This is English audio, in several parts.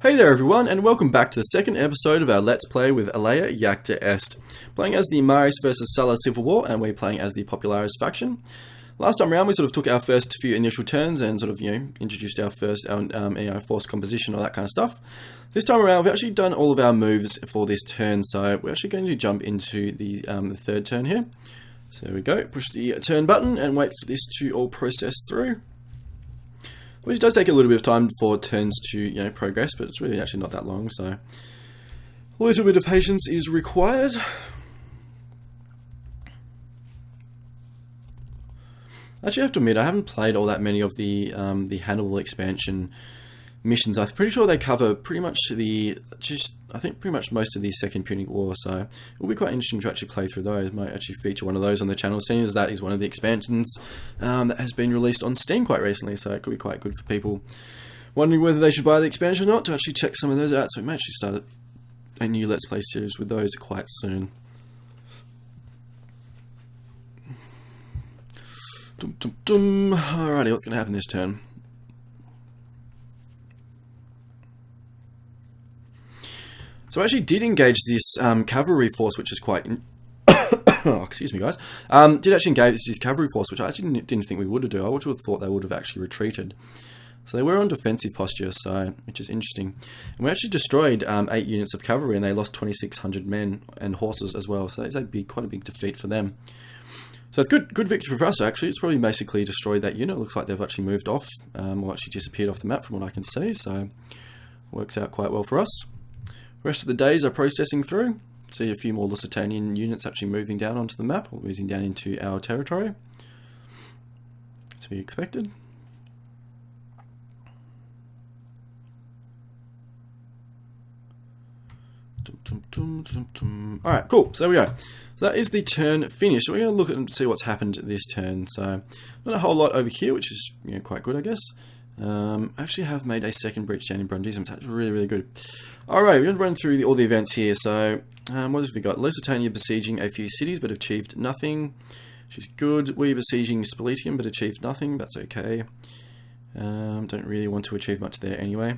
Hey there everyone, and welcome back to the second episode of our Let's Play with Alea Jacta Est. Playing as the Marius versus Sulla Civil War, and we're playing as the Popularis faction. Last time around we sort of took our first few initial turns and sort of, introduced our first force composition, all that kind of stuff. This time around we've actually done all of our moves for this turn, so we're actually going to jump into the third turn here. So there we go, push the turn button and wait for this to all process through. Which does take a little bit of time for turns to, progress, but it's really actually not that long, so a little bit of patience is required. Actually, I have to admit, I haven't played all that many of the Hannibal expansion missions. I'm pretty sure they cover pretty much pretty much most of the Second Punic War, so it will be quite interesting to actually play through those. Might actually feature one of those on the channel, seeing as that is one of the expansions that has been released on Steam quite recently, so it could be quite good for people wondering whether they should buy the expansion or not, to actually check some of those out. So we may actually start a new Let's Play series with those quite soon. Alrighty, what's going to happen this turn? So I actually did engage this cavalry force, which is quite... oh, excuse me, guys. Did actually engage this cavalry force, which I actually didn't think we would do. I would have thought they would have actually retreated. So they were on defensive posture, which is interesting. And we actually destroyed 8 units of cavalry, and they lost 2,600 men and horses as well. So that's quite a big defeat for them. So it's good victory for us, actually. It's probably basically destroyed that unit. It looks like they've actually moved off, or actually disappeared off the map from what I can see. So works out quite well for us. The rest of the days are processing through. See a few more Lusitanian units actually moving down onto the map, or moving down into our territory. To be expected. Alright, cool. So there we go. So that is the turn finished. So we're going to look at and see what's happened this turn. So not a whole lot over here, which is quite good, I guess. Actually have made a second breach down in Brundus, and that's really, really good. Alright, we're going to run through all the events here. So, what have we got? Lusitania besieging a few cities, but achieved nothing. Which is good. We besieging Spaletium, but achieved nothing. That's okay. Don't really want to achieve much there anyway.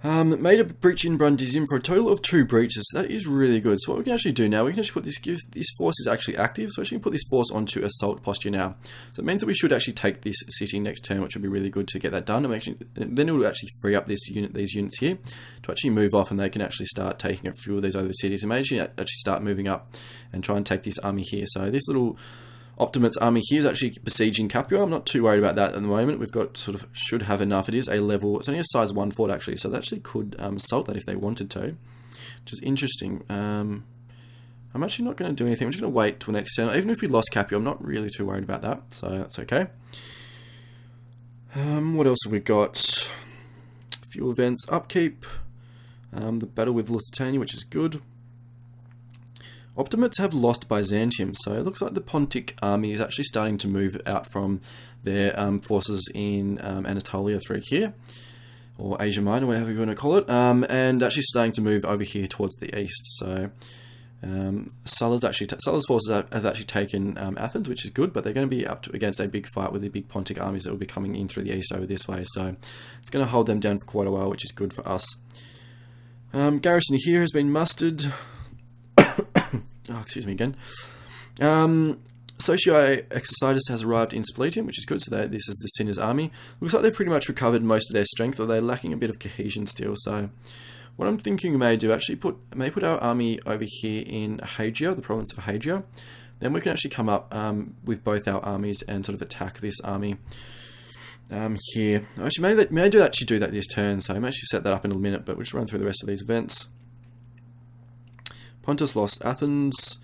Made a breach in Brundisium for a total of 2 breaches. That is really good. So what we can actually do now, we can actually put this force is actually active, so actually put this force onto assault posture now. So it means that we should actually take this city next turn, which would be really good to get that done. And then it will actually free up these units here to actually move off, and they can actually start taking a few of these other cities, and maybe actually start moving up and try and take this army here. So this little Optimate's army here is actually besieging Capua. I'm not too worried about that at the moment. We've got should have enough. It is a level, it's only a size 1 fort actually, so they actually could assault that if they wanted to, which is interesting. I'm actually not going to do anything. I'm just going to wait till next turn. Even if we lost Capua, I'm not really too worried about that, so that's okay. What else have we got? A few events. Upkeep. The battle with Lusitania, which is good. Optimates have lost Byzantium, so it looks like the Pontic army is actually starting to move out from their forces in Anatolia through here, or Asia Minor, whatever you want to call it, and actually starting to move over here towards the east. So Sulla's forces have actually taken Athens, which is good, but they're going to be up against a big fight with the big Pontic armies that will be coming in through the east over this way. So it's going to hold them down for quite a while, which is good for us. Garrison here has been mustered. Oh, excuse me again. Socii Exercitus has arrived in Spaletium, which is good. So this is the Sinner's army. Looks like they've pretty much recovered most of their strength, or they're lacking a bit of cohesion still. So what I'm thinking we may do, actually put our army over here in Ageo, the province of Ageo. Then we can actually come up with both our armies and sort of attack this army here. Actually, may do that this turn. So I may actually set that up in a minute, but we'll just run through the rest of these events. Pontus lost Athens.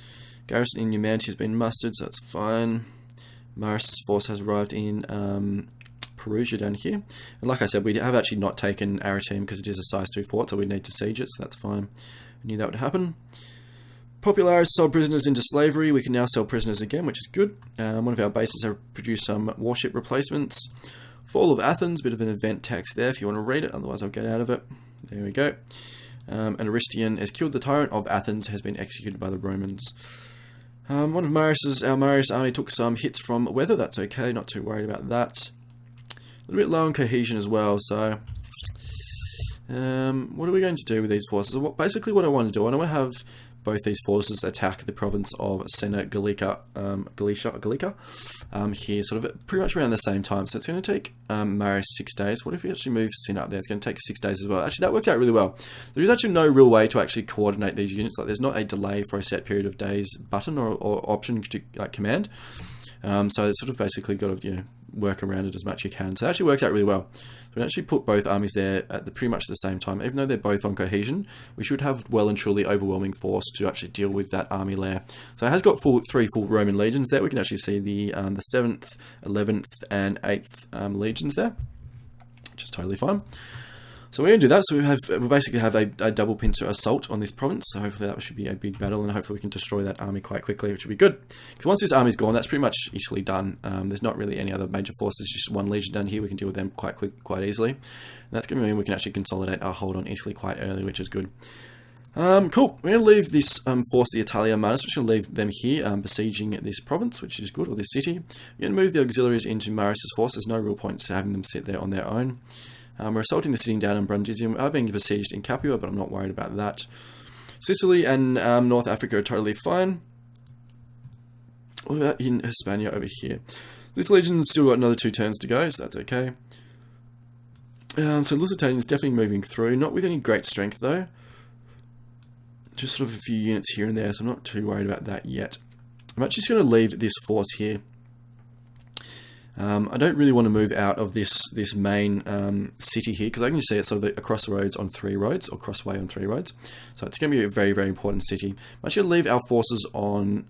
Garrison in Numantia has been mustered, so that's fine. Marius' force has arrived in Perugia down here. And like I said, we have actually not taken Arretium because it is a size 2 fort, so we need to siege it, so that's fine. I knew that would happen. Popularis sold prisoners into slavery. We can now sell prisoners again, which is good. One of our bases have produced some warship replacements. Fall of Athens, bit of an event text there if you want to read it, otherwise I'll get out of it. There we go. And Aristian has killed the tyrant of Athens, has been executed by the Romans. One of our Marius army took some hits from weather, that's okay, not too worried about that. A little bit low on cohesion as well, so What are we going to do with these forces? Basically what I want to do, I want to have both these forces attack the province of Sena Gallica, here, sort of pretty much around the same time. So it's going to take Marius 6 days. What if we actually move Sena up there? It's going to take 6 days as well. Actually, that works out really well. There is actually no real way to actually coordinate these units. Like, there's not a delay for a set period of days button or option to command. So it's sort of basically got to work around it as much as you can. So it actually works out really well. So we actually put both armies there at pretty much the same time. Even though they're both on cohesion, we should have well and truly overwhelming force to actually deal with that army layer. So it has got three full Roman legions there. We can actually see the 7th, 11th, and 8th legions there, which is totally fine. So we're going to do that. So we basically have a double pincer assault on this province. So hopefully that should be a big battle, and hopefully we can destroy that army quite quickly, which would be good. Because once this army's gone, that's pretty much Italy done. There's not really any other major forces, just one legion down here. We can deal with them quite easily. And that's going to mean we can actually consolidate our hold on Italy quite early, which is good. Cool. We're going to leave this force, the Italia Marius, we're going to leave them here besieging this province, which is good, or this city. We're going to move the auxiliaries into Marius's force. There's no real point to having them sit there on their own. We're assaulting the city down in Brundus. We are being besieged in Capua, but I'm not worried about that. Sicily and North Africa are totally fine. What about in Hispania over here? This legion's still got another 2 turns to go, so that's okay. So Lusitania's definitely moving through, not with any great strength though. Just sort of a few units here and there, so I'm not too worried about that yet. I'm actually just going to leave this force here. I don't really want to move out of this main city here, because I can just see it's sort of across the roads on 3 roads, or crossway on 3 roads. So it's going to be a very, very important city. I'm actually going to leave our forces on...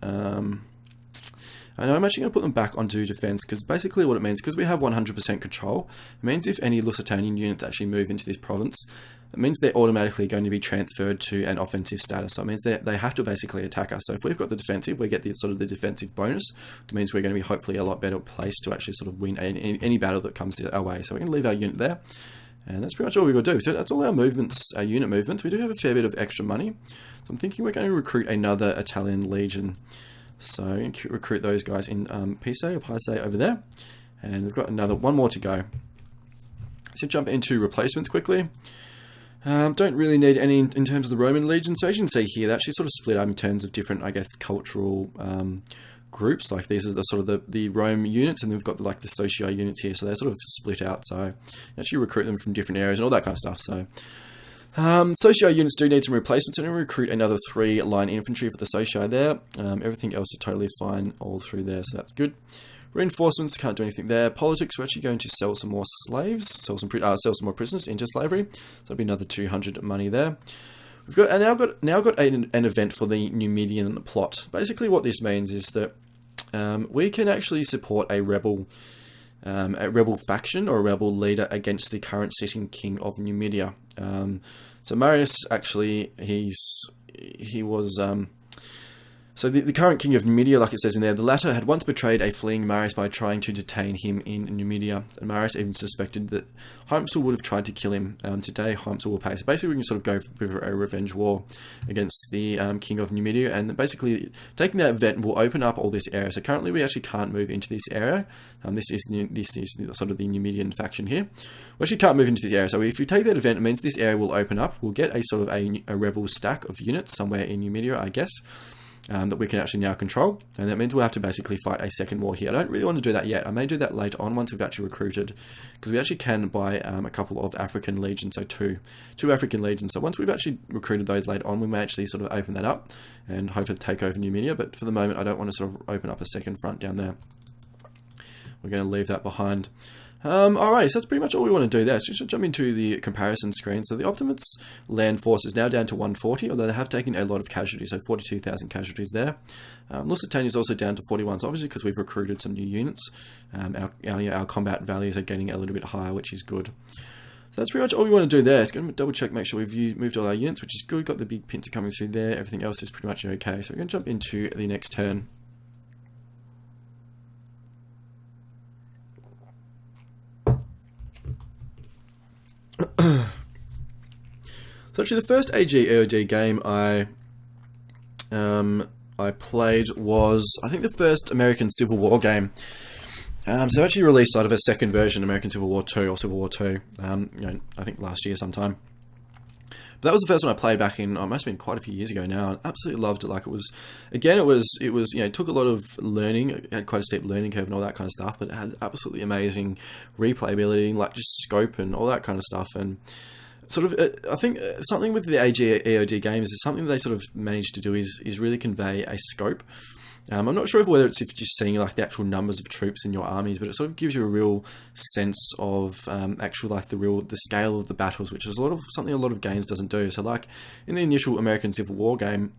I know I'm actually going to put them back onto defense, because basically what it means, because we have 100% control, it means if any Lusitanian units actually move into this province, it means they're automatically going to be transferred to an offensive status. So it means they have to basically attack us. So if we've got the defensive, we get the sort of the defensive bonus. It means we're going to be hopefully a lot better placed to actually sort of win any battle that comes our way. So we're going to leave our unit there. And that's pretty much all we've got to do. So that's all our movements, our unit movements. We do have a fair bit of extra money. So I'm thinking we're going to recruit another Italian legion. So recruit those guys in Pise or Pise over there. And we've got one more to go. So jump into replacements quickly. Don't really need any in terms of the Roman legion. So as you can see here, they actually sort of split up in terms of different, I guess, cultural groups. Like these are the sort of the Rome units, and we've got like the Socio units here. So they're sort of split out. So you actually recruit them from different areas and all that kind of stuff. So Socio units do need some replacements, and recruit another 3 line infantry for the Socio there. Everything else is totally fine all through there, so that's good. Reinforcements, can't do anything there. Politics, we're actually going to sell some more slaves, sell some more prisoners into slavery. So that'll be another 200 money there. We've got now got an event for the Numidian plot. Basically, what this means is that we can actually support a rebel faction or a rebel leader against the current sitting king of Numidia. So Marius actually he was. So the current king of Numidia, like it says in there, the latter had once betrayed a fleeing Marius by trying to detain him in Numidia. And Marius even suspected that Hypsal would have tried to kill him. Today, Hypsal will pay. So basically, we can sort of go with a revenge war against the king of Numidia. And basically, taking that event will open up all this area. So currently, we actually can't move into this area. This is sort of the Numidian faction here. We actually can't move into this area. So if you take that event, it means this area will open up. We'll get a sort of a rebel stack of units somewhere in Numidia, I guess. That we can actually now control, and that means we'll have to basically fight a second war here. I don't really want to do that yet. I may do that later on once we've actually recruited, because we actually can buy a couple of African legions, so two African legions. So once we've actually recruited those later on, we may actually sort of open that up and hope to take over Numidia, but for the moment I don't want to sort of open up a second front down there. We're going to leave that behind. Alright, so that's pretty much all we want to do there. So we should jump into the comparison screen. So the Optimates land force is now down to 140, although they have taken a lot of casualties, so 42,000 casualties there. Lusitania is also down to 41, so obviously because we've recruited some new units, our combat values are getting a little bit higher, which is good. So that's pretty much all we want to do there. It's going to double check, make sure we've moved all our units, which is good. Got the big pincer coming through there. Everything else is pretty much okay. So we're going to jump into the next turn. So actually the first AGEOD game I played was, I think, the first American Civil War game. So actually released out of a second version, American Civil War 2 or Civil War 2, I think last year sometime. But that was the first one I played back in, it must have been quite a few years ago now, and absolutely loved it. Like, it was, it took a lot of learning, it had quite a steep learning curve and all that kind of stuff, but it had absolutely amazing replayability, like just scope and all that kind of stuff. And sort of, I think something with the AGEOD games is something that they sort of managed to do is really convey a scope. I'm not sure whether it's if you're seeing like the actual numbers of troops in your armies, but it sort of gives you a real sense of actual like the scale of the battles, which is something a lot of games doesn't do. So like in the initial American Civil War game,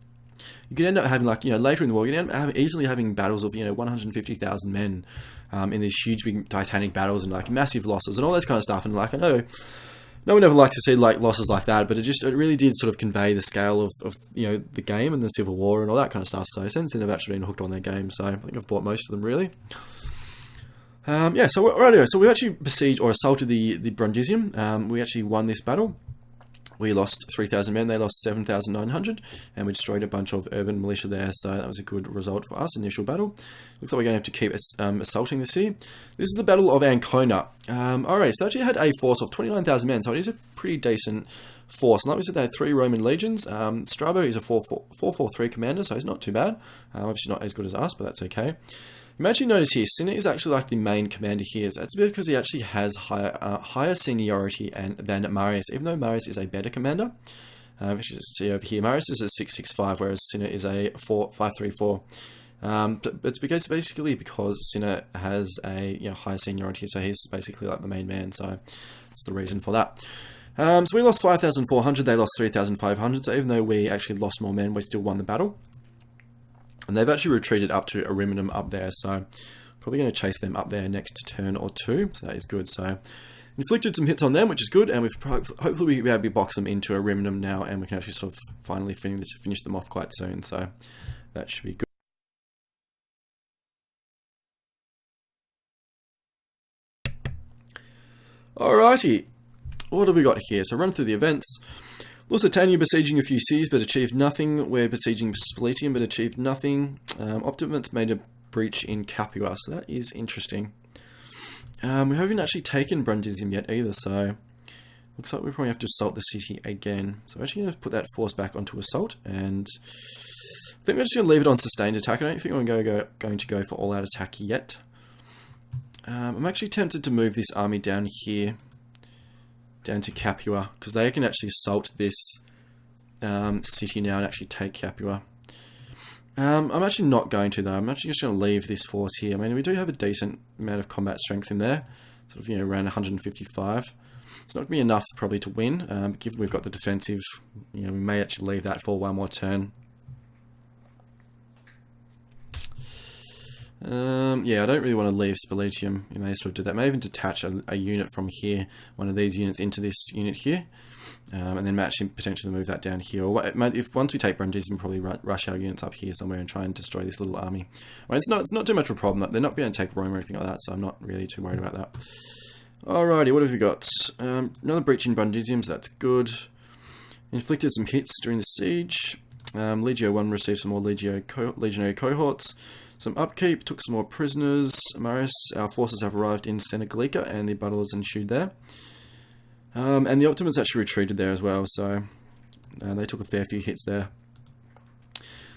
you could end up having like, later in the war, you could end up easily having battles of 150,000 men in these huge big titanic battles and like massive losses and all this kind of stuff. And like, I know no one ever likes to see like losses like that, but it really did sort of convey the scale of the game and the Civil War and all that kind of stuff. So since then I've actually been hooked on their game, so I think I've bought most of them really. So we actually besieged or assaulted the Brundusium. We actually won this battle. We lost 3,000 men, they lost 7,900, and we destroyed a bunch of urban militia there, so that was a good result for us, initial battle. Looks like we're going to have to keep assaulting the city. This is the Battle of Ancona. Alright, so they actually had a force of 29,000 men, so it is a pretty decent force. And like we said, they had 3 Roman legions. Strabo is a 443 commander, so he's not too bad. Obviously not as good as us, but that's okay. You may actually notice here, Cinna is actually like the main commander here. So that's because he actually has higher seniority than Marius, even though Marius is a better commander. Which you see over here, Marius is a 665, whereas Cinna is a 534. But it's basically because Cinna has a higher seniority, so he's basically like the main man. So that's the reason for that. So we lost 5,400, they lost 3,500. So even though we actually lost more men, we still won the battle. And they've actually retreated up to Ariminum up there, so probably going to chase them up there next turn or two, so that is good. So inflicted some hits on them, which is good, and hopefully we'll be able to box them into Ariminum now, and we can actually sort of finally finish them off quite soon, so that should be good. Alrighty, what have we got here? So run through the events. Lusitania besieging a few cities but achieved nothing. We're besieging Splitium but achieved nothing. Optimants made a breach in Capua, so that is interesting. We haven't actually taken Brundusium yet either, so looks like we probably have to assault the city again. So we're actually going to put that force back onto assault, and I think we're just going to leave it on sustained attack. I don't think I'm going to go for all-out attack yet. I'm actually tempted to move this army down here, down to Capua, because they can actually assault this city now and actually take Capua. I'm actually not going to though. I'm actually just going to leave this force here. I mean, we do have a decent amount of combat strength in there, sort of around 155. It's not going to be enough probably to win, but given we've got the defensive, we may actually leave that for one more turn. Yeah, I don't really want to leave Splitium. You may sort of do that. May even detach a unit from here, one of these units into this unit here, and then actually potentially move that down here. Or once we take Brundus, we'll probably rush our units up here somewhere and try and destroy this little army. I mean, it's not too much of a problem. They're not going to take Rome or anything like that, so I'm not really too worried about that. Alrighty, what have we got? Another breach in Brundusium, so that's good. Inflicted some hits during the siege. Legio 1 received some more legionary cohorts. Some upkeep, took some more prisoners. Marius, our forces have arrived in Senegalica, and the battle has ensued there. And the Optimants actually retreated there as well, so they took a fair few hits there.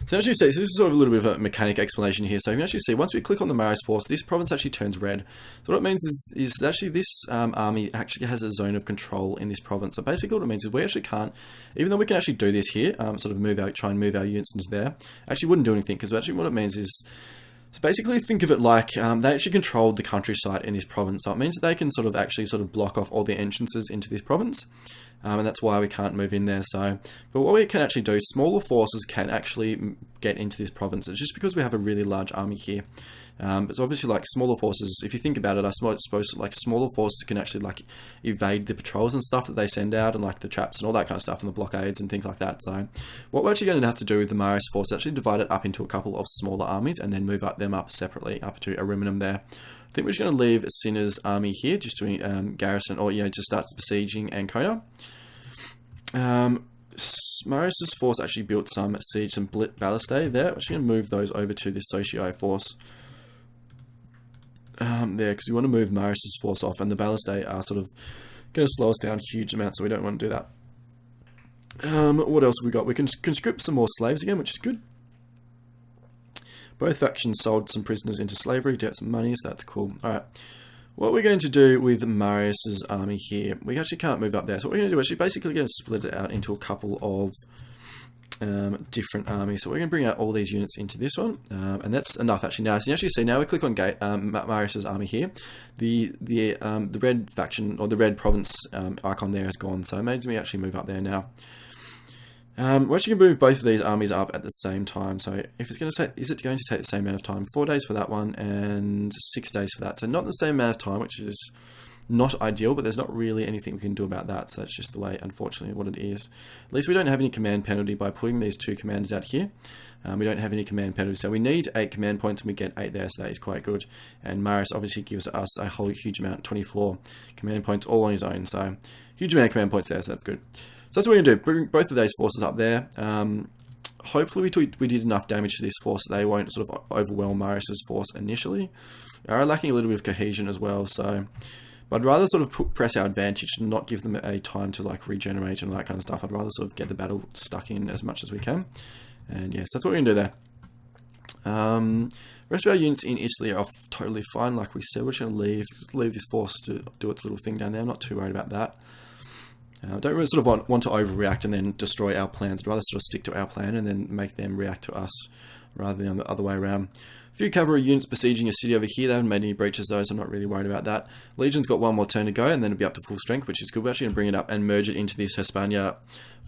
So actually see, so this is sort of a little bit of a mechanic explanation here. So you can actually see, once we click on the Marius force, this province actually turns red. So what it means is actually this army actually has a zone of control in this province. So basically what it means is we actually can't, even though we can actually do this here, sort of try and move our units into there, actually wouldn't do anything, because actually what it means is, so basically think of it like they actually controlled the countryside in this province. So it means that they can sort of block off all the entrances into this province. And that's why we can't move in there. So, but what we can actually do, smaller forces can actually get into this province. It's just because we have a really large army here. But obviously, like smaller forces, if you think about it, I suppose like smaller forces can actually like evade the patrols and stuff that they send out, and like the traps and all that kind of stuff, and the blockades and things like that. So, what we're actually going to have to do with the Marius force is actually divide it up into a couple of smaller armies, and then move them up separately up to Ariminum there. I think we're just going to leave Cinna's army here, just doing garrison, or just starts besieging Ancona. Marius's force actually built some siege, some ballistae there. We're actually going to move those over to this Socii force. There, because we want to move Marius's force off, and the ballistae are sort of going to slow us down huge amounts, so we don't want to do that. What else have we got? We can conscript some more slaves again, which is good. Both factions sold some prisoners into slavery to get some money, so that's cool. Alright. What we're going to do with Marius's army here, we actually can't move up there. So what we're going to do is we're basically going to split it out into a couple of different armies. So we're going to bring out all these units into this one, and that's enough actually. Now, so you actually see, now we click on Marius's army here, the red faction or the red province icon there is gone. So it makes me actually move up there now. We're actually going to move both of these armies up at the same time. So if it's going to say, is it going to take the same amount of time? 4 days for that one and 6 days for that. So not the same amount of time, which is not ideal, but there's not really anything we can do about that. So that's just the way, unfortunately, what it is. At least we don't have any command penalty by putting these 2 commanders out here. We don't have any command penalty, so we need 8 command points and we get 8 there, so that is quite good. And Marius obviously gives us a whole huge amount, 24 command points all on his own. So huge amount of command points there, so that's good. So that's what we're going to do, bring both of those forces up there. Hopefully we did enough damage to this force that they won't sort of overwhelm Marius's force initially. We are lacking a little bit of cohesion as well, so... But I'd rather sort of press our advantage and not give them a time to like regenerate and all that kind of stuff. I'd rather sort of get the battle stuck in as much as we can. And yes, that's what we're going to do there. Rest of our units in Italy are totally fine. Like we said, we're just going to leave this force to do its little thing down there. I'm not too worried about that. Don't really sort of want to overreact and then destroy our plans. I'd rather sort of stick to our plan and then make them react to us rather than the other way around. A few cavalry units besieging a city over here. They haven't made any breaches though, so I'm not really worried about that. Legion's got one more turn to go and then it'll be up to full strength, which is good. We're actually going to bring it up and merge it into this Hispania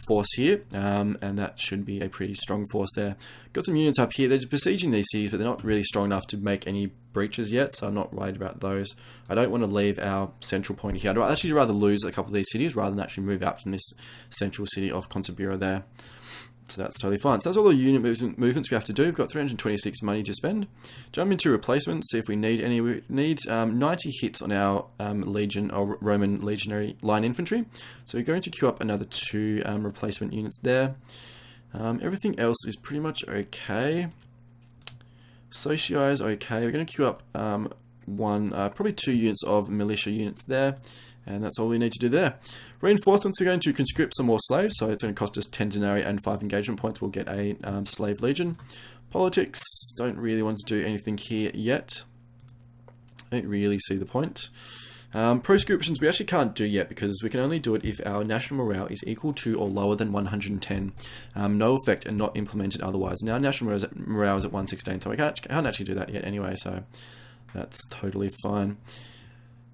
force here, and that should be a pretty strong force there. Got some units up here. They're besieging these cities, but they're not really strong enough to make any breaches yet, so I'm not worried about those. I don't want to leave our central point here. I'd actually rather lose a couple of these cities rather than actually move out from this central city of Contabura there. So that's totally fine. So that's all the unit movements we have to do. We've got 326 money to spend. Jump into replacements, see if we need any. We need 90 hits on our legion or Roman legionary line infantry. So we're going to queue up another 2 replacement units there. Everything else is pretty much okay. Socii is okay. We're going to queue up probably 2 units of militia units there. And that's all we need to do there. Reinforcements are going to conscript some more slaves, so it's going to cost us 10 denarii and 5 engagement points. We'll get a slave legion. Politics, don't really want to do anything here yet. Don't really see the point. Proscriptions we actually can't do yet because we can only do it if our national morale is equal to or lower than 110. No effect and not implemented otherwise. Now national morale is at 116, so I can't actually do that yet anyway, so that's totally fine.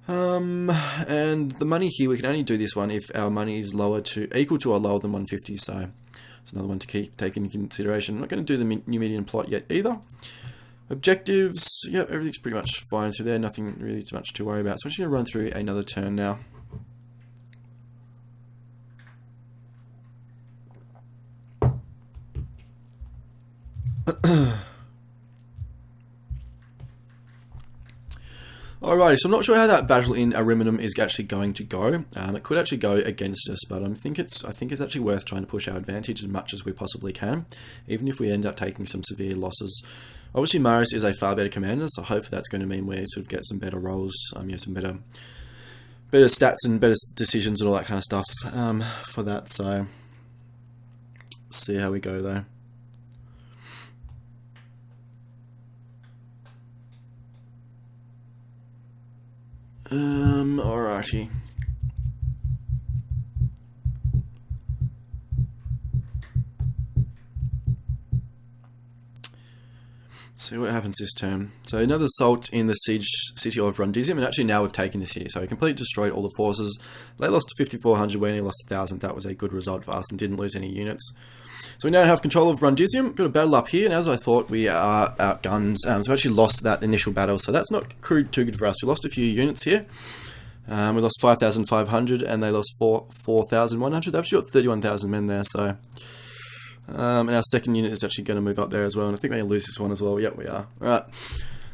And the money here, we can only do this one if our money is equal to or lower than 150, so it's another one to take into consideration. I'm not going to do the Numidian plot yet either. Objectives, yeah, everything's pretty much fine through there, nothing really too much to worry about. So I'm just going to run through another turn now. Alrighty, so I'm not sure how that battle in Ariminum is actually going to go. It could actually go against us, but I think it's actually worth trying to push our advantage as much as we possibly can, even if we end up taking some severe losses. Obviously, Marius is a far better commander, so hopefully that's going to mean we sort of get some better rolls, some better stats and better decisions and all that kind of stuff for that. So, see how we go though. Alrighty. See what happens this turn. So another assault in the city of Brundus, and actually now we've taken the city. So we completely destroyed all the forces. They lost 5,400, we only lost 1,000. That was a good result for us and didn't lose any units. So we now have control of Brundusium. Got a battle up here, and as I thought, we are outgunned. So we've actually lost that initial battle, so that's not too good for us. We lost a few units here. We lost 5,500, and they lost 4,100. They've actually got 31,000 men there, so... and our second unit is actually going to move up there as well, and I think we're going to lose this one as well. Yep, we are. Alright.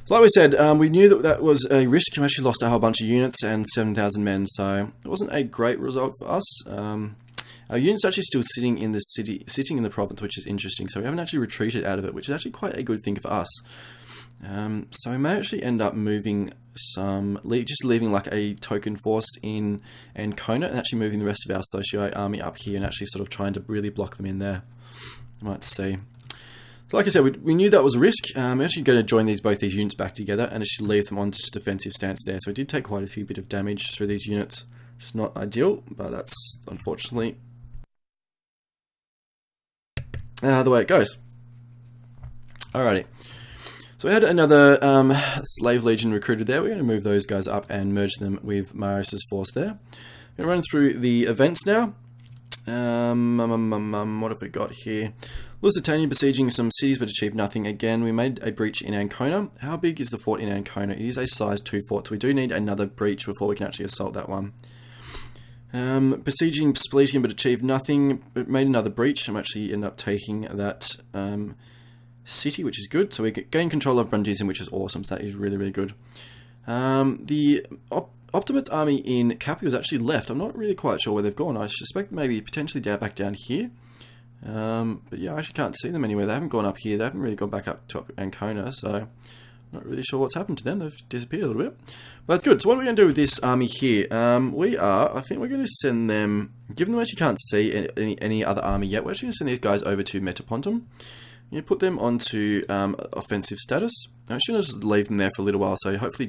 So like we said, we knew that was a risk. We actually lost a whole bunch of units and 7,000 men, so it wasn't a great result for us. Our unit's actually still sitting in the city, sitting in the province, which is interesting. So we haven't actually retreated out of it, which is actually quite a good thing for us. So we may actually end up moving just leaving like a token force in Ancona and actually moving the rest of our Socii army up here and actually sort of trying to really block them in there. Might see. So like I said, we knew that was a risk. We're actually going to join both these units back together and actually leave them on just defensive stance there. So we did take quite a few bit of damage through these units. It's not ideal, but that's unfortunately the way it goes. Alrighty. So we had another slave legion recruited there. We're going to move those guys up and merge them with Marius's force there. I'm going to run through the events now. What have we got here? Lusitania besieging some cities but achieved nothing again. We made a breach in Ancona. How big is the fort in Ancona? It is a size 2 fort, so we do need another breach before we can actually assault that one. Besieging Spletium but achieved nothing. But made another breach. I'm actually end up taking that city, which is good. So we gain control of Brundus, which is awesome. So that is really, really good. The Optimate's army in Capua has actually left. I'm not really quite sure where they've gone. I suspect maybe potentially back down here. But yeah, I actually can't see them anywhere. They haven't gone up here. They haven't really gone back up to Ancona, so I'm not really sure what's happened to them. They've disappeared a little bit. But that's good. So what are we going to do with this army here? I think we're going to send them, given them actually can't see any other army yet, we're actually going to send these guys over to Metapontum. You put them onto offensive status. I'm actually going to just leave them there for a little while, so hopefully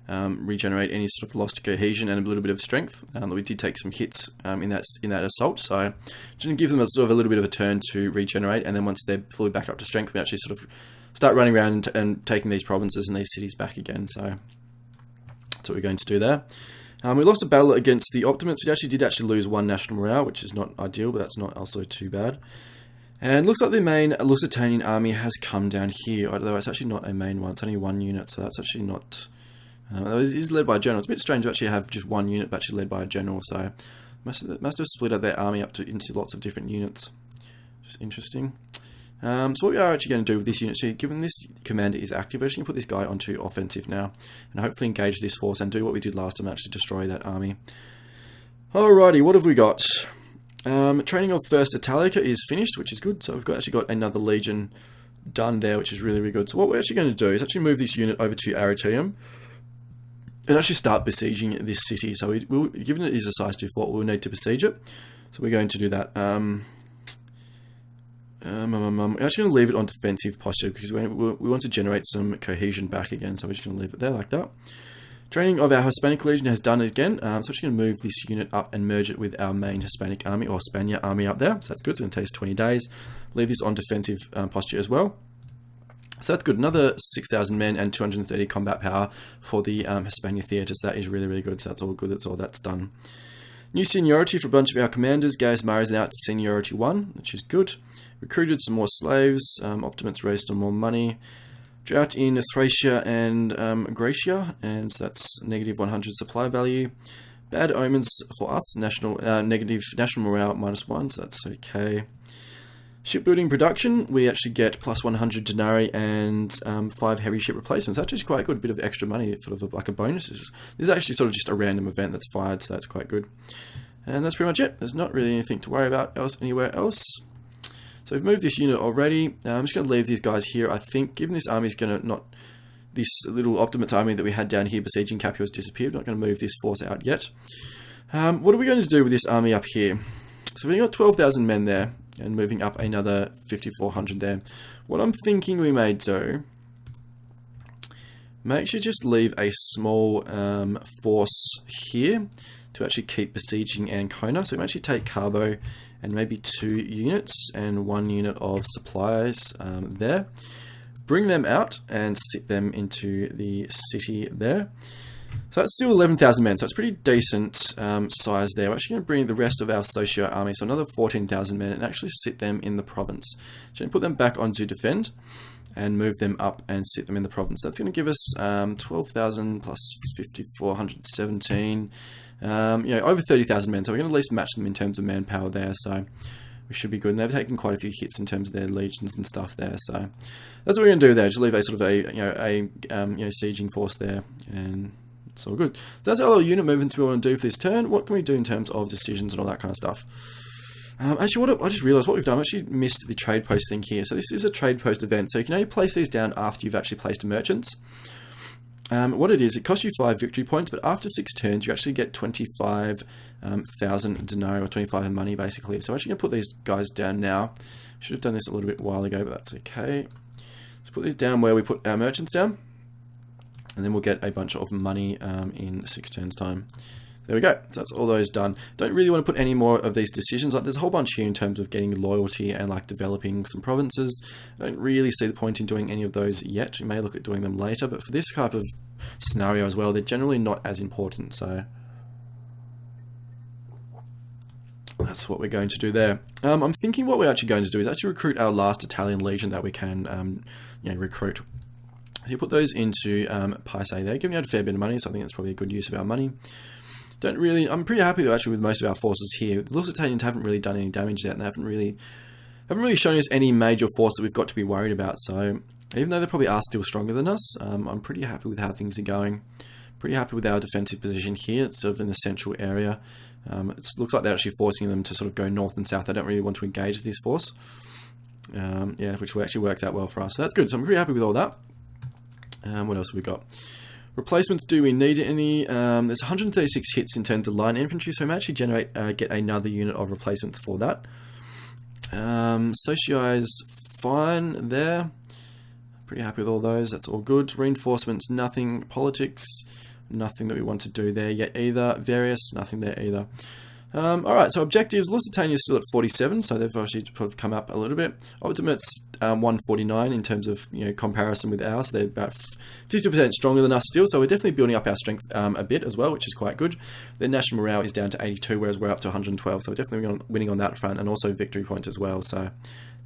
regenerate any sort of lost cohesion and a little bit of strength. We did take some hits in that assault, so just going to give them a sort of a little bit of a turn to regenerate, and then once they're fully back up to strength, we actually sort of start running around and taking these provinces and these cities back again. So that's what we're going to do there. We lost a battle against the Optimates. We did lose one national morale, which is not ideal, but that's not also too bad. And looks like the main Lusitanian army has come down here, although it's actually not a main one. It's only one unit, so that's actually not... it is led by a general. It's a bit strange to actually have just one unit, but actually led by a general, so must have split up their army into lots of different units. Just interesting. So what we are actually going to do with this unit, so given this commander is active, we're actually going to put this guy onto offensive now, and hopefully engage this force and do what we did last time, actually destroy that army. Alrighty, what have we got? Training of First Italica is finished, which is good. So we've actually got another legion done there, which is really, really good. So what we're actually going to do is actually move this unit over to Arretium and actually start besieging this city. So given it is a size 2 fort, we'll need to besiege it. So we're going to do that. We're actually going to leave it on defensive posture because we want to generate some cohesion back again. So we're just going to leave it there like that. Training of our Hispanic Legion has done it again, so I'm actually going to move this unit up and merge it with our main Hispanic army, or Spaniard army up there, so that's good. It's going to take us 20 days. Leave this on defensive posture as well. So that's good, another 6,000 men and 230 combat power for the Hispania Theatre, so that is really, really good, so that's all good, that's done. New seniority for a bunch of our commanders. Gaius Marius out to seniority 1, which is good. Recruited some more slaves, Optimates raised some more money. Drought in Thracia and Graecia, and that's negative 100 supply value. Bad omens for us, negative national morale -1, so that's okay. Shipbuilding production, we actually get plus 100 denarii and 5 heavy ship replacements. That's actually quite good, a bit of extra money, sort of like a bonus. This is actually sort of just a random event that's fired, so that's quite good. And that's pretty much it. There's not really anything to worry about anywhere else. So we've moved this unit already. I'm just going to leave these guys here. I think, given this army is going to this little Optimate army that we had down here besieging Capua has disappeared. Not going to move this force out yet. What are we going to do with this army up here? So we've got 12,000 men there, and moving up another 5,400 there. What I'm thinking we may do, may actually just leave a small force here to actually keep besieging Ancona. So we may actually take Carbo and maybe 2 units and 1 unit of supplies there. Bring them out and sit them into the city there. So that's still 11,000 men, so it's pretty decent size there. We're actually going to bring the rest of our Socio army, so another 14,000 men, and actually sit them in the province. So we're going to put them back onto defend and move them up and sit them in the province. That's going to give us 12,000 plus 5,417. Over 30,000 men, so we're going to at least match them in terms of manpower there, so we should be good. And they've taken quite a few hits in terms of their legions and stuff there, so that's what we're going to do there. Just leave a sort of sieging force there, and it's all good. So that's all our unit movements we want to do for this turn. What can we do in terms of decisions and all that kind of stuff? Actually, I just realised what we've done, I've actually missed the trade post thing here. So this is a trade post event, so you can only place these down after you've actually placed a merchants. What it is, it costs you 5 victory points, but after 6 turns, you actually get 25,000 denarii, or 25 in money, basically. So I'm actually going to put these guys down now. Should have done this a little bit while ago, but that's okay. Let's put these down where we put our merchants down, and then we'll get a bunch of money in 6 turns' time. There we go. So that's all those done. Don't really want to put any more of these decisions. Like, there's a whole bunch here in terms of getting loyalty and like developing some provinces. I don't really see the point in doing any of those yet. We may look at doing them later, but for this type of scenario as well, they're generally not as important. So that's what we're going to do there. I'm thinking what we're actually going to do is actually recruit our last Italian legion that we can recruit. So you put those into Pisce there, giving out a fair bit of money, so I think that's probably a good use of our money. I'm pretty happy though, actually, with most of our forces here. The Lusitanians haven't really done any damage yet, and they haven't really shown us any major force that we've got to be worried about. So even though they probably are still stronger than us, I'm pretty happy with how things are going. Pretty happy with our defensive position here. It's sort of in the central area. It looks like they're actually forcing them to sort of go north and south. They don't really want to engage this force. Which actually works out well for us. So that's good. So I'm pretty happy with all that. What else have we got? Replacements, do we need any? There's 136 hits in terms of line infantry, so I may actually get another unit of replacements for that. Socii's fine there. Pretty happy with all those, that's all good. Reinforcements, nothing. Politics, nothing that we want to do there yet either. Various, nothing there either. Alright, so objectives, Lusitania is still at 47, so they've actually come up a little bit. Ultimates, 149 in terms of comparison with ours, so they're about 50% stronger than us still, so we're definitely building up our strength a bit as well, which is quite good. Their national morale is down to 82, whereas we're up to 112, so we're definitely winning on that front, and also victory points as well, so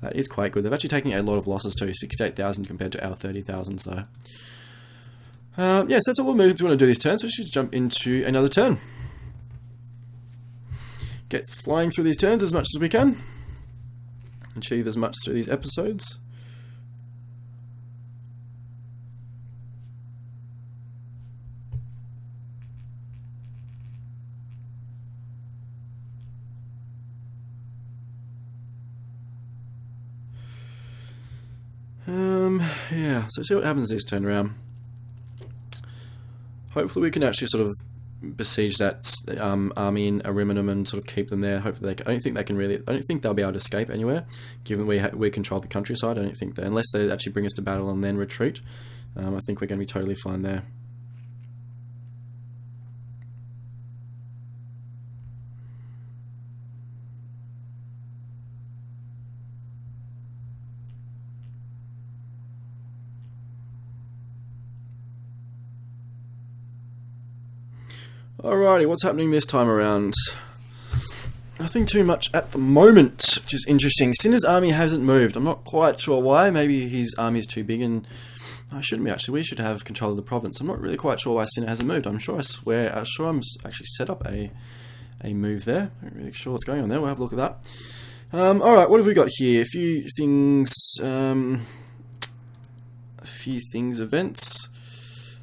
that is quite good. They've actually taken a lot of losses too, 68,000 compared to our 30,000, so... yes, that's all we'll move to want to do this turn, so we should jump into another turn. Get flying through these turns as much as we can. Achieve as much through these episodes. Yeah, so see what happens this turn around. Hopefully we can actually sort of besiege that army in Ariminum and sort of keep them there. Hopefully I don't think they'll be able to escape anywhere, given we control the countryside. I don't think that, unless they actually bring us to battle and then retreat, I think we're going to be totally fine there. Alrighty, what's happening this time around? Nothing too much at the moment, which is interesting. Cinna's army hasn't moved. I'm not quite sure why. Maybe his army is too big, and I shouldn't be actually. We should have control of the province. I'm not really quite sure why Cinna hasn't moved. I'm sure I'm actually set up a move there. I'm not really sure what's going on there. We'll have a look at that. Alright, what have we got here? A few things, events.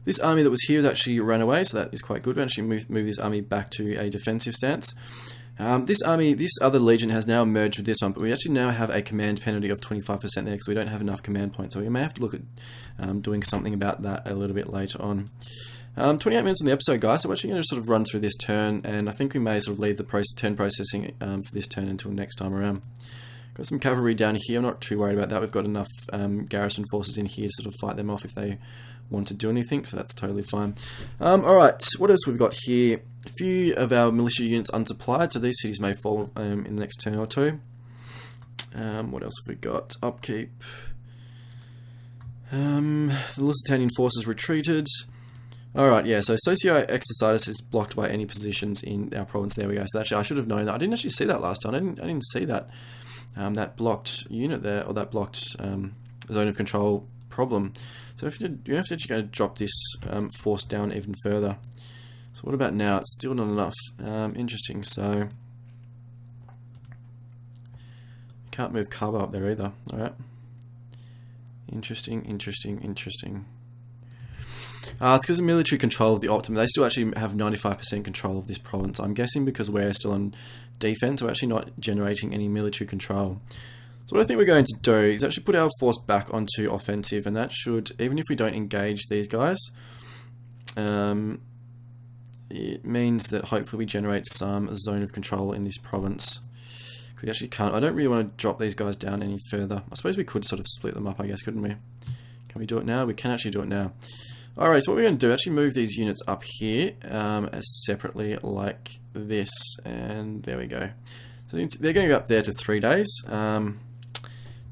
This army that was here has actually run away, so that is quite good. We actually move this army back to a defensive stance. This other legion has now merged with this one, but we actually now have a command penalty of 25% there because we don't have enough command points. So we may have to look at doing something about that a little bit later on. 28 minutes on the episode, guys, so we're actually going to sort of run through this turn, and I think we may sort of leave the turn processing for this turn until next time around. Got some cavalry down here. I'm not too worried about that. We've got enough garrison forces in here to sort of fight them off if they want to do anything, so that's totally fine. Alright, what else we've got here? A few of our militia units unsupplied, so these cities may fall in the next turn or two. What else have we got? Upkeep. The Lusitanian forces retreated. Alright, yeah, so Socii Exercitus is blocked by any positions in our province. There we go. So actually, I should have known that. I didn't actually see that last time. I didn't see that that blocked unit there, or that blocked zone of control problem. So if you have to actually go drop this force down even further. So what about now? It's still not enough. Interesting. So can't move Carbo up there either. All right. Interesting. It's because of military control of the Optimum. They still actually have 95% control of this province. I'm guessing because we're still on defense, we're actually not generating any military control. So what I think we're going to do is actually put our force back onto offensive, and that should, even if we don't engage these guys, it means that hopefully we generate some zone of control in this province. We actually can't. I don't really want to drop these guys down any further. I suppose we could sort of split them up, I guess, couldn't we? Can we do it now? We can actually do it now. Alright, so what we're going to do, actually move these units up here separately like this, and there we go. So they're going to go up there to 3 days.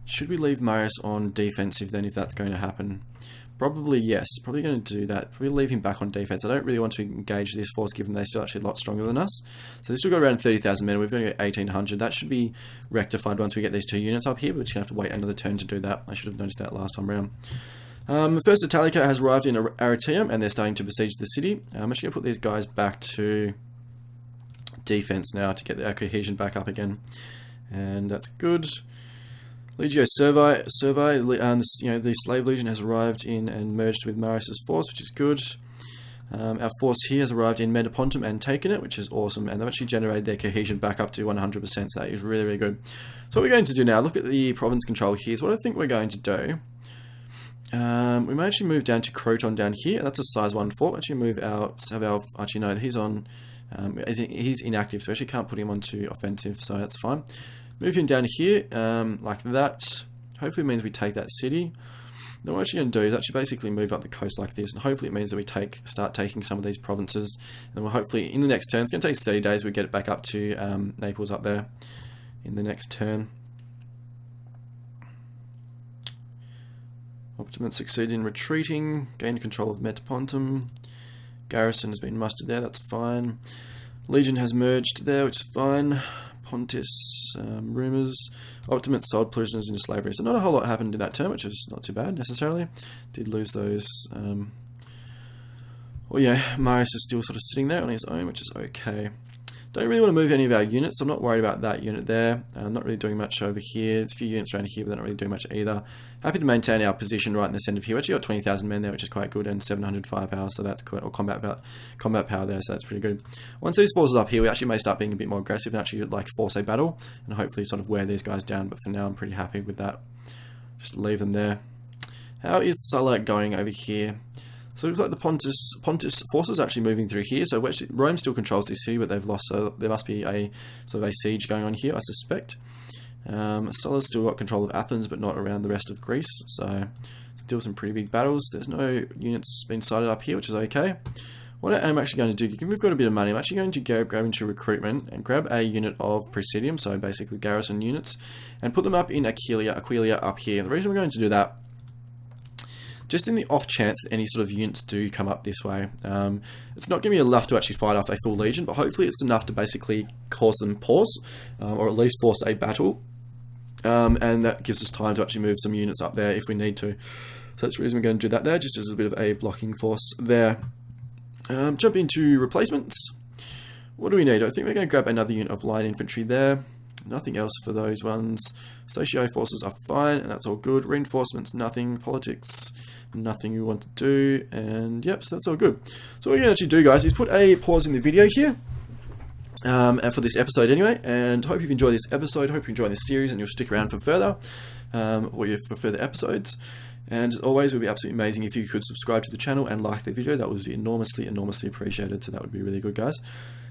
Should we leave Marius on defensive then, if that's going to happen? Probably yes, probably going to do that. Probably leave him back on defense. I don't really want to engage this force given they're still actually a lot stronger than us. So this will go around 30,000 men, we've got to go 1,800. That should be rectified once we get these 2 units up here, but we're just going to have to wait another turn to do that. I should have noticed that last time around. The first Italica has arrived in Arretium, and they're starting to besiege the city. I'm actually going to put these guys back to defense now to get their cohesion back up again. And that's good. Legio Servi, the Slave Legion has arrived in and merged with Marius' force, which is good. Our force here has arrived in Metapontum and taken it, which is awesome, and they've actually generated their cohesion back up to 100%, so that is really, really good. So what we're going to do now, look at the province control here, so what I think we're going to do, we may actually move down to Croton down here, that's a size 1 fort. Actually move actually no, he's on, he's inactive, so we actually can't put him onto offensive, so that's fine. Move him down here, like that. Hopefully it means we take that city. Now what we're actually going to do is actually basically move up the coast like this, and hopefully it means that we start taking some of these provinces, and we'll hopefully, in the next turn, it's going to take us 30 days, we get it back up to Naples up there in the next turn. Optimum succeeded in retreating, gained control of Metapontum. Garrison has been mustered there, that's fine. Legion has merged there, which is fine. Pontus, rumours. Optimate sold prisoners into slavery. So not a whole lot happened in that term, which is not too bad necessarily. Did lose those. Well, yeah, Marius is still sort of sitting there on his own, which is okay. Don't really want to move any of our units, so I'm not worried about that unit there. Not really doing much over here. There's a few units around here, but they're not really doing much either. Happy to maintain our position right in the centre of here. We actually got 20,000 men there, which is quite good, and 700 firepower, so that's quite, or combat power there, so that's pretty good. Once these forces up here, we actually may start being a bit more aggressive and actually like force a battle, and hopefully sort of wear these guys down, but for now I'm pretty happy with that. Just leave them there. How is Sulla going over here? So it looks like the Pontus forces actually moving through here. So Rome still controls this city, but they've lost. So there must be a sort of a siege going on here, I suspect. Sulla's still got control of Athens, but not around the rest of Greece. So still some pretty big battles. There's no units being sighted up here, which is okay. What I am actually going to do, given we've got a bit of money, I'm actually going to grab into recruitment and grab a unit of Presidium, so basically garrison units, and put them up in Aquileia up here. The reason we're going to do that, just in the off chance that any sort of units do come up this way. It's not going to be enough to actually fight off a full legion, but hopefully it's enough to basically cause them pause, or at least force a battle. And that gives us time to actually move some units up there if we need to. So that's the reason we're going to do that there, just as a bit of a blocking force there. Jump into replacements. What do we need? I think we're going to grab another unit of light infantry there. Nothing else for those ones. Socio forces are fine, and that's all good. Reinforcements, nothing. Politics, nothing we want to do. And yep, so that's all good. So what we're going to actually do, guys, is put a pause in the video here. And for this episode anyway, and hope you've enjoyed this episode, hope you're enjoying this series, and you'll stick around for further, for further episodes. And as always, it would be absolutely amazing if you could subscribe to the channel and like the video. That would be enormously appreciated, so that would be really good, guys.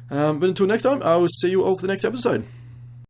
But until next time, I will see you all for the next episode.